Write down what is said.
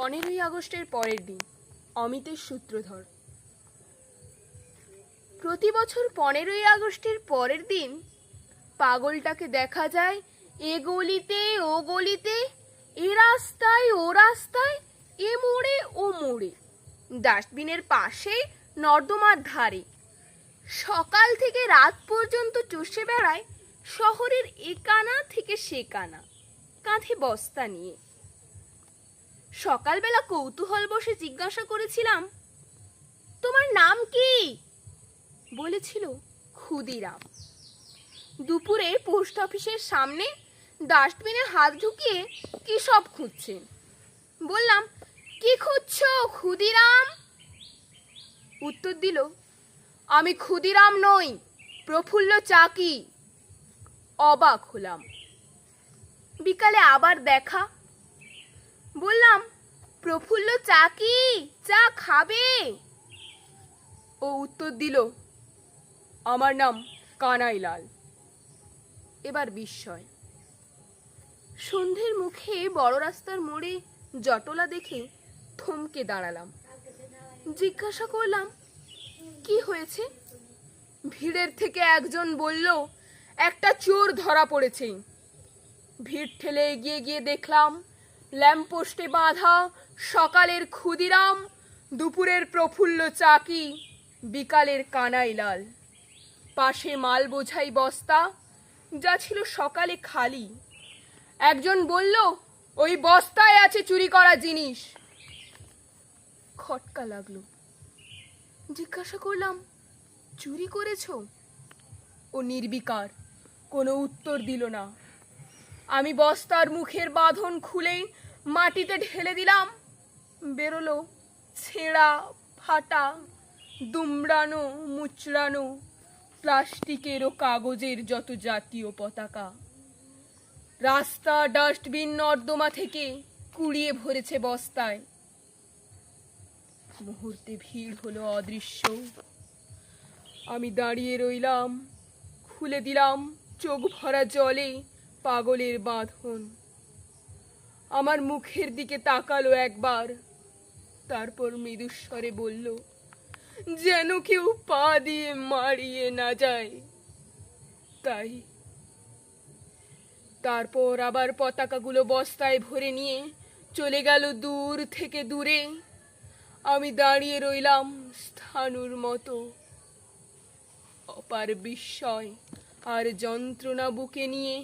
15ই আগস্টের পরের দিন। অমিতের সূত্রধর। প্রতি বছর 15ই আগস্টের পরের দিন পাগলটাকে দেখা যায় এ গলিতে ও গলিতে, এ রাস্তায় ও রাস্তায়, এ মোড়ে ও মোড়ে, ডাস্টবিনের পাশে, নর্দমার ধারে। সকাল থেকে রাত পর্যন্ত চষে বেড়ায় শহরের একানা থেকে সেকানা, কাঁধে বস্তা নিয়ে। সকালবেলা কৌতূহল বসে জিজ্ঞাসা করেছিলাম, তোমার নাম কি? বলেছিল, ক্ষুদিরাম। দুপুরে পোস্ট অফিসের সামনে ডাস্টবিনে হাত ঢুকিয়ে কি সব খুঁজছেন। বললাম, কি খুঁজছো ক্ষুদিরাম? উত্তর দিল, আমি ক্ষুদিরাম নই, প্রফুল্ল চাকি। অবাক হলাম। বিকালে আবার দেখা। বললাম, প্রফুল্ল চাকি, চা খাবে? ও উত্তর দিল, আমার নাম কানাইলাল। এবার বিস্ময়। সন্ধ্যের মুখে বড় রাস্তার মোড়ে জটলা দেখে থমকে দাঁড়ালাম। জিজ্ঞাসা করলাম, কি হয়েছে? ভিড়ের থেকে একজন বলল, একটা চোর ধরা পড়েছে। ভিড় ঠেলে এগিয়ে গিয়ে দেখলাম, ল্যাম্পপোস্টে বাঁধা সকালের ক্ষুদিরাম, দুপুরের প্রফুল্ল চাকি, বিকালের কানাইলাল। পাশে মাল বোঝাই বস্তা, যা ছিল সকালে খালি। একজন বলল, ওই বস্তায় আছে চুরি করা জিনিস। খটকা লাগলো। জিজ্ঞাসা করলাম, চুরি করেছ? ও নির্বিকার, কোনো উত্তর দিল না। আমি বস্তার মুখের বাঁধন খুলে মাটিতে ঢেলে দিলাম। বেরোলো ছেঁড়া, ফাটা, দুমড়ানো, মুচড়ানো প্লাস্টিকের ও কাগজের যত জাতীয় পতাকা। রাস্তা, ডাস্টবিন, নর্দমা থেকে কুড়িয়ে ভরেছে বস্তায়। মুহূর্তে ভিড় হলো অদৃশ্য। আমি দাঁড়িয়ে রইলাম। খুলে দিলাম চোখ ভরা জলে পাগলের বাঁধন। আমার মুখের দিকে তাকালো একবার, তারপর মৃদুস্বরে বলল, যেন কেউ পা দিয়ে মারিয়ে না যায় তাই। তারপর আবার পতাকাগুলো বস্তায় ভরে নিয়ে চলে গেল দূর থেকে দূরে। আমি দাঁড়িয়ে রইলাম স্থাণুর মতো। অপার বিস্ময় আর যন্ত্রণা বুকে নিয়ে